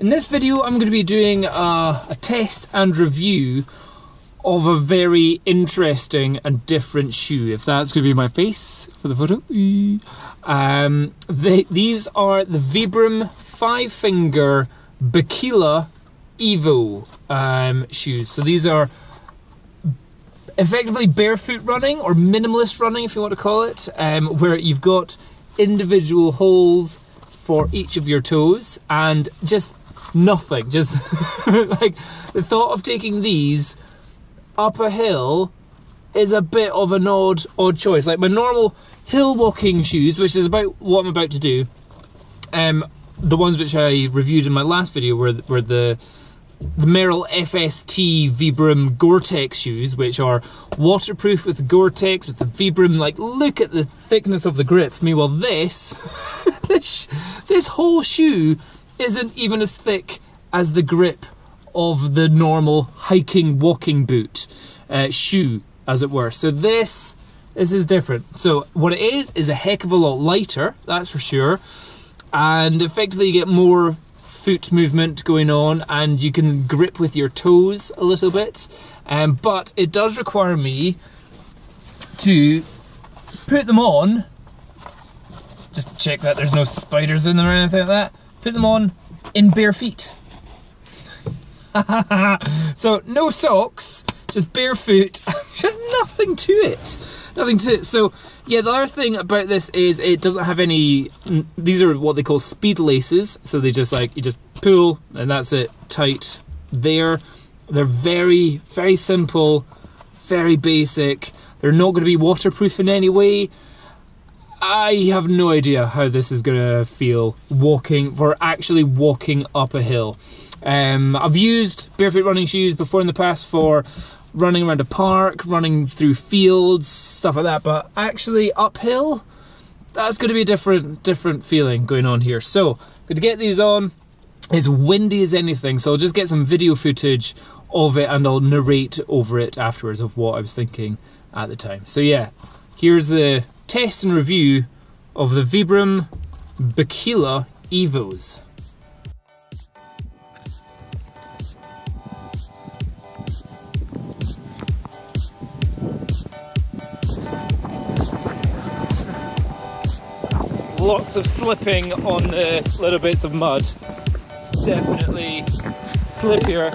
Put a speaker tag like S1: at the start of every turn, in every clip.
S1: In this video I'm going to be doing a test and review of a very interesting and different shoe, if that's going to be my face for the photo. These are the Vibram 5-finger Bikila Evo shoes. So these are effectively barefoot running, or minimalist running if you want to call it, where you've got individual holes for each of your toes and just nothing, just like the thought of taking these up a hill is a bit of an odd choice. Like my normal hill walking shoes, which is about what I'm about to do, the ones which I reviewed in my last video were the Merrell FST Vibram Gore-Tex shoes, which are waterproof with Gore-Tex, with the Vibram, like, look at the thickness of the grip. Meanwhile this, this whole shoe isn't even as thick as the grip of the normal hiking walking boot shoe, as it were. So this is different. So what it is a heck of a lot lighter, that's for sure, and effectively you get more foot movement going on and you can grip with your toes a little bit, but it does require me to put them on, just check that there's no spiders in them or anything like that, put them on in bare feet. So no socks, just bare foot, just nothing to it. Nothing to it. So yeah, the other thing about this is it doesn't have any, these are what they call speed laces, so they just like, you just pull and that's it, tight there. They're very, very simple, very basic. They're not going to be waterproof in any way. I have no idea how this is going to feel actually walking up a hill. I've used barefoot running shoes before in the past for running around a park, running through fields, stuff like that, but actually uphill, that's going to be a different feeling going on here. So, going to get these on. It's windy as anything, so I'll just get some video footage of it and I'll narrate over it afterwards of what I was thinking at the time. So yeah, here's the test and review of the Vibram Bikila Evos. Lots of slipping on the little bits of mud. Definitely slippier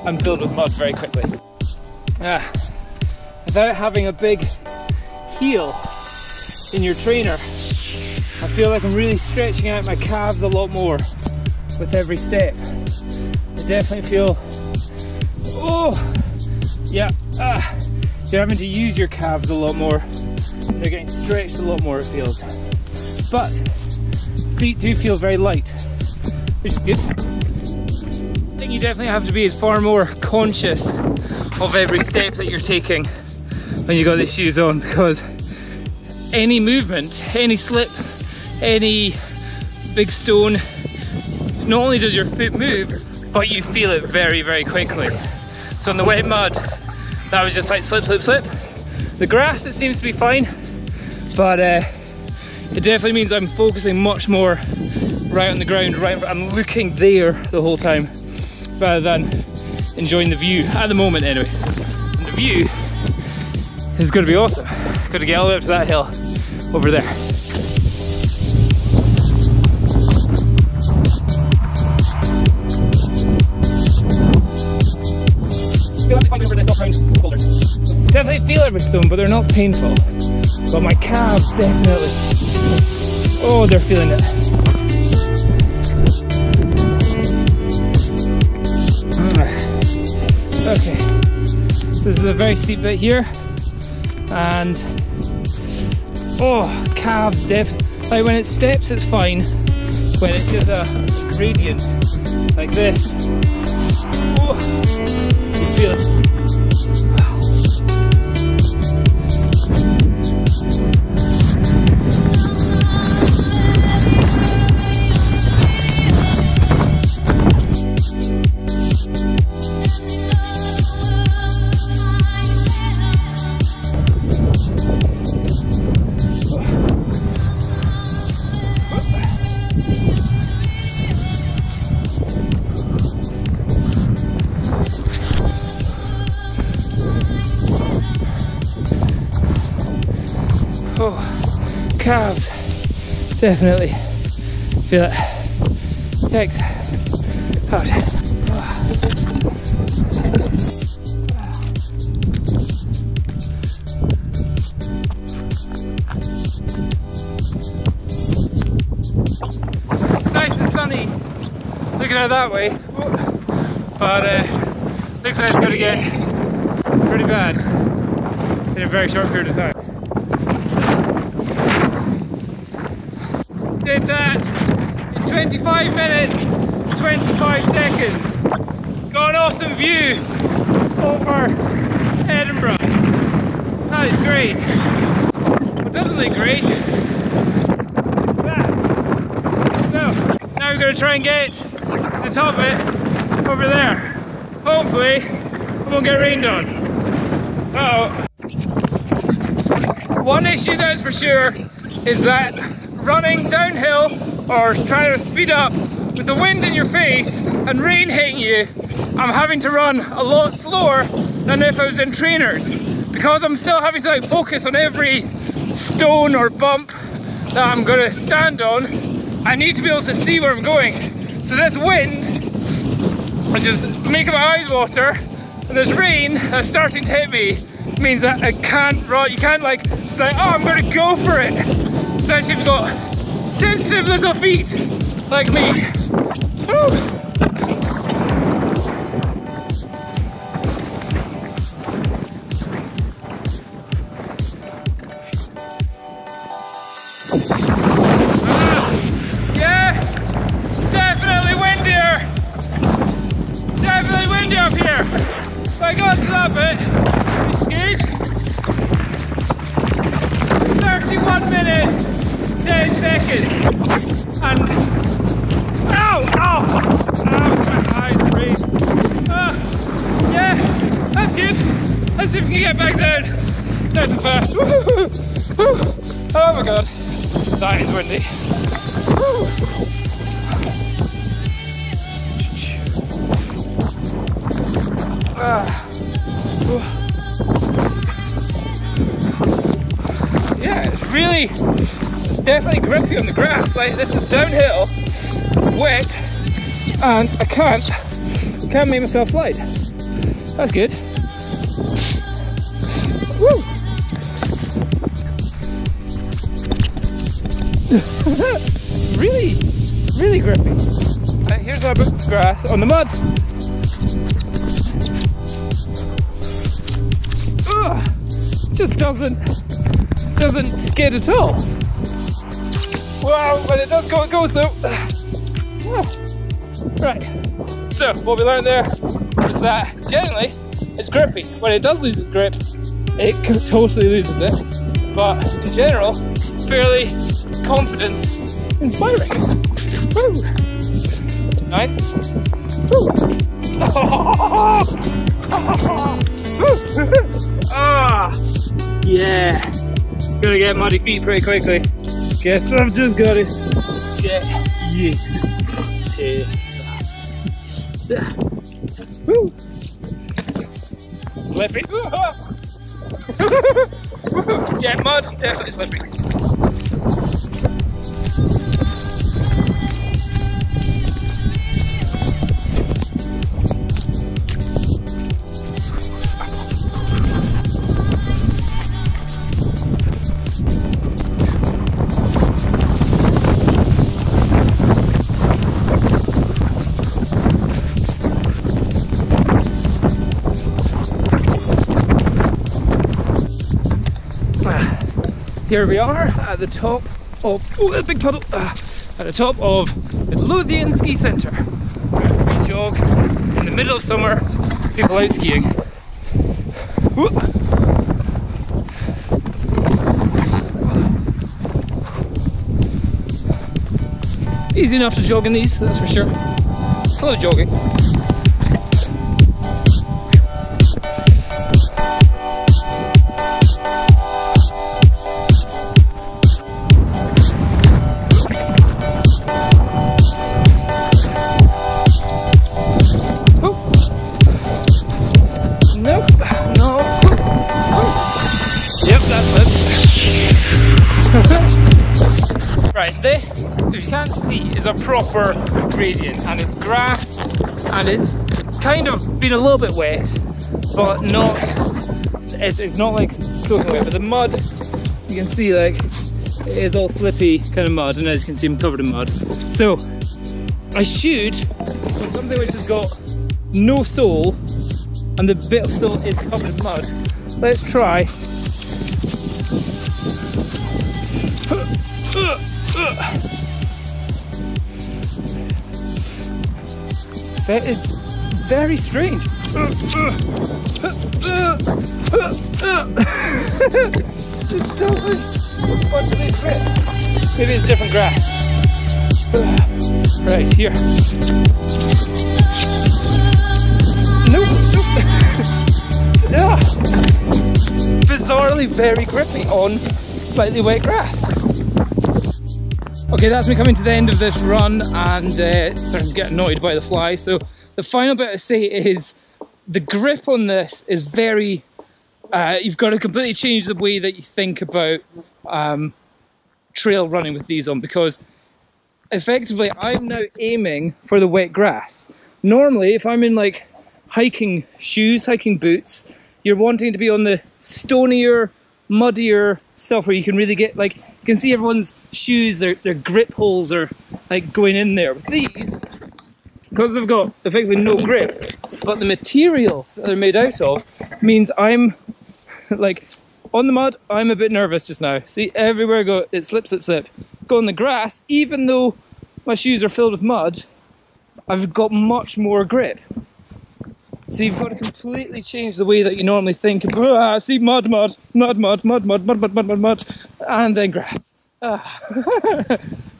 S1: and filled with mud very quickly. Without having a big heel in your trainer, I feel like I'm really stretching out my calves a lot more with every step. I definitely feel, you're having to use your calves a lot more. They're getting stretched a lot more, it feels. But feet do feel very light, which is good. I think you definitely have to be far more conscious of every step that you're taking when you got these shoes on, because any movement, any slip, any big stone, not only does your foot move, but you feel it very, very quickly. So in the wet mud, that was just like slip, slip, slip. The grass, it seems to be fine, but it definitely means I'm focusing much more right on the ground, I'm looking there the whole time, rather than enjoying the view, at the moment anyway. And the view is going to be awesome. Got to get all the way up to that hill over there. Definitely feel every stone, but they're not painful. But my calves definitely, they're feeling it. Okay, so this is a very steep bit here, and calves like when it steps it's fine, when it's just a gradient like this, you feel it. Definitely feel it. Yikes. Out. Nice and sunny looking at it that way, but looks like it's going to get pretty bad in a very short period of time. Did that in 25 minutes, 25 seconds. Got an awesome view over Edinburgh. That is great. What doesn't look great? That. So now we're going to try and get to the top of it over there. Hopefully I won't get rained on. Uh-oh. One issue that is for sure is that running downhill or trying to speed up with the wind in your face and rain hitting you, I'm having to run a lot slower than if I was in trainers, because I'm still having to focus on every stone or bump that I'm going to stand on. I need to be able to see where I'm going. So this wind is just making my eyes water, and this rain that's starting to hit me means that I can't run. You can't just oh, I'm going to go for it. Especially if you've got sensitive little feet like me. Woo. Yeah, definitely windier. Definitely windy up here. So I got to that bit. Excuse. 31 minutes, 10 seconds, and ow, ow, ow, my eyes freeze. Yeah, that's good. Let's see if we can get back down. Nice and fast. Oh my god, that is windy. Yeah, it's really, definitely grippy on the grass. This is downhill, wet, and I can't make myself slide. That's good. Woo! really, really grippy. Here's our grass on the mud. Ugh, just doesn't skid at all. Wow, when it does go, it goes though. Right, so what we learned there is that generally it's grippy. When it does lose its grip, it totally loses it. But in general, fairly confidence inspiring. Woo. Nice. Woo. Ah, yeah. Gonna get muddy feet pretty quickly. Guess I've just got to get used to that. Woo. Slippery. Yeah, mud, definitely slippery. Here we are at the top of, oh, that big puddle, at the top of the Lothian Ski Centre. We jog in the middle of summer, people out skiing. Whoop. Easy enough to jog in these, that's for sure. Slow jogging. Right, this, if you can't see, is a proper gradient, and it's grass, and it's kind of been a little bit wet, but not, it's not like soaking wet, but the mud, you can see like, it is all slippy kind of mud, and as you can see I'm covered in mud. So, I should, with something which has got no sole, and the bit of sole is covered in mud, let's try. It's very strange. It's totally utterly grip. Maybe it's different grass. Right here. Nope. Bizarrely very grippy on slightly wet grass. Okay, that's me coming to the end of this run, and starting to get annoyed by the fly. So the final bit I say is the grip on this is very, you've got to completely change the way that you think about trail running with these on, because effectively I'm now aiming for the wet grass. Normally, if I'm in like hiking shoes, hiking boots, you're wanting to be on the stonier, muddier stuff where you can really get, like, you can see everyone's shoes, their grip holes are like going in there. With these, because they've got effectively no grip, but the material that they're made out of means I'm like on the mud, I'm a bit nervous just now. See, everywhere I go, it slip, slip, slip. Go on the grass, even though my shoes are filled with mud, I've got much more grip. So you've got to completely change the way that you normally think. See, mud, and then grass.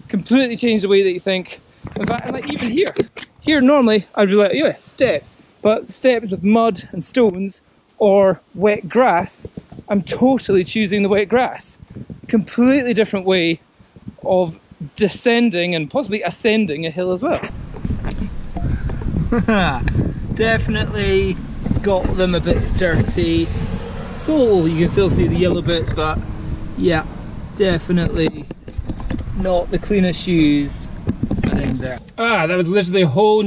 S1: Completely change the way that you think. In fact, like even here normally I'd be like, yeah, steps. But steps with mud and stones or wet grass, I'm totally choosing the wet grass. Completely different way of descending and possibly ascending a hill as well. Definitely got them a bit dirty. Sole, you can still see the yellow bits, but yeah, definitely not the cleanest shoes. There. That was literally a whole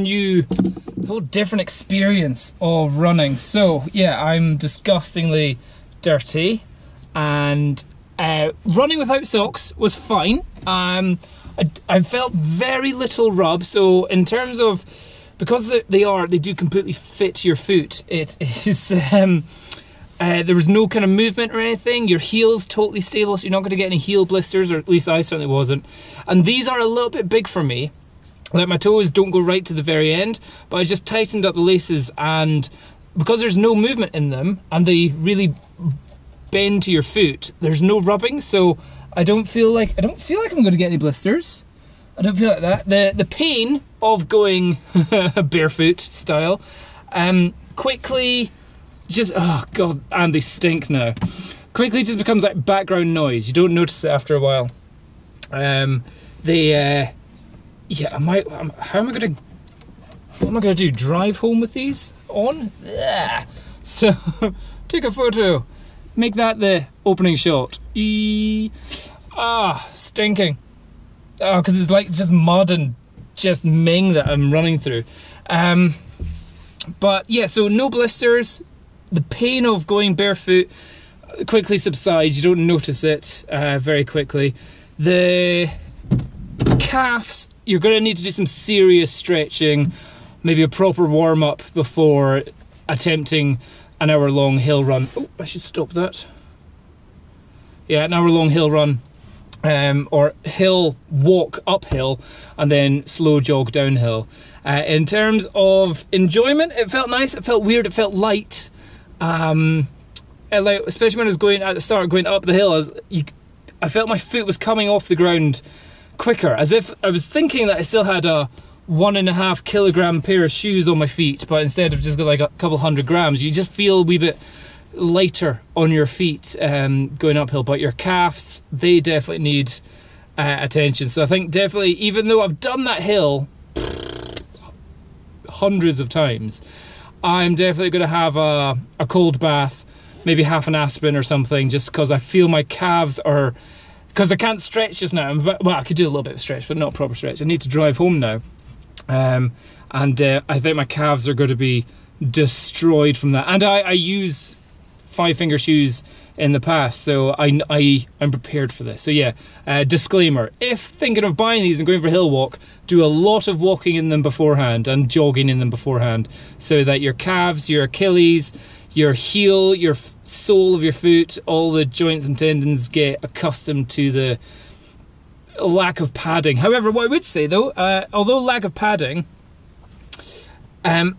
S1: different experience of running. So yeah, I'm disgustingly dirty, and running without socks was fine. I felt very little rub, so in terms of, because they do completely fit your foot, it is there was no kind of movement or anything. Your heel's totally stable, so you're not going to get any heel blisters, or at least I certainly wasn't. And these are a little bit big for me. Like, my toes don't go right to the very end, but I just tightened up the laces, and because there's no movement in them and they really bend to your foot, there's no rubbing, so I don't feel like I'm going to get any blisters. I don't feel like that. The pain of going barefoot style quickly just, oh god, and they stink now. Quickly just becomes like background noise. You don't notice it after a while. Yeah, how am I gonna do? Drive home with these on? Ugh. So take a photo, make that the opening shot. Stinking. Oh, because it's like just mud and just ming that I'm running through. But yeah, so no blisters. The pain of going barefoot quickly subsides. You don't notice it very quickly. The calves, you're going to need to do some serious stretching, maybe a proper warm-up before attempting an hour-long hill run. Oh, I should stop that. Yeah, an hour-long hill run, or hill walk uphill and then slow jog downhill. In terms of enjoyment, it felt nice, it felt weird, it felt light. Especially when I was going at the start, going up the hill, I felt my foot was coming off the ground quicker, as if I was thinking that I still had a 1.5 kilogram pair of shoes on my feet, but instead of just got like a couple 100 grams, you just feel a wee bit lighter on your feet going uphill. But your calves, they definitely need attention. So I think definitely, even though I've done that hill hundreds of times, I'm definitely going to have a cold bath, maybe half an aspirin or something, just because I feel my calves are because I can't stretch just now. Well, I could do a little bit of stretch, but not proper stretch. I need to drive home now. And I think my calves are going to be destroyed from that. And I use 5-finger shoes in the past, so I'm prepared for this. So yeah, disclaimer, if thinking of buying these and going for a hill walk, do a lot of walking in them beforehand and jogging in them beforehand, so that your calves, your Achilles, your heel, your sole of your foot, all the joints and tendons get accustomed to the lack of padding. However, what I would say though, although lack of padding, I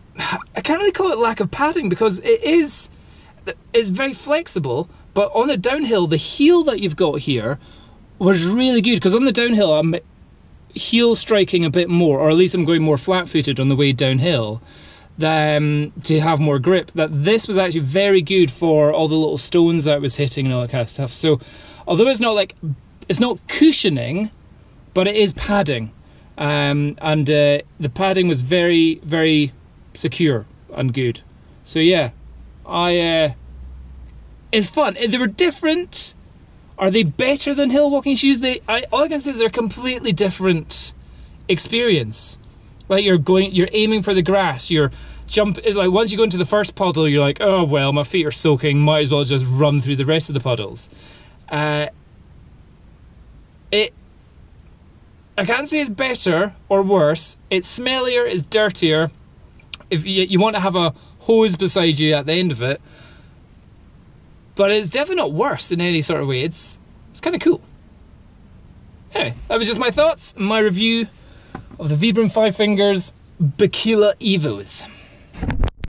S1: can't really call it lack of padding, because it's very flexible. But on the downhill, the heel that you've got here was really good, because on the downhill I'm heel striking a bit more, or at least I'm going more flat-footed on the way downhill to have more grip. That this was actually very good for all the little stones that I was hitting and all that kind of stuff. So although it's not cushioning, but it is padding, and the padding was very, very secure and good. So yeah, it's fun. They were different. Are they better than hill walking shoes? All I can say is they're a completely different experience. Like you're aiming for the grass. It's like once you go into the first puddle, you're like, oh well, my feet are soaking. Might as well just run through the rest of the puddles. I can't say it's better or worse. It's smellier. It's dirtier. If you want to have a hose beside you at the end of it. But it's definitely not worse in any sort of way. It's kind of cool. Anyway, that was just my thoughts, my review of the Vibram 5-fingers bikila Evos.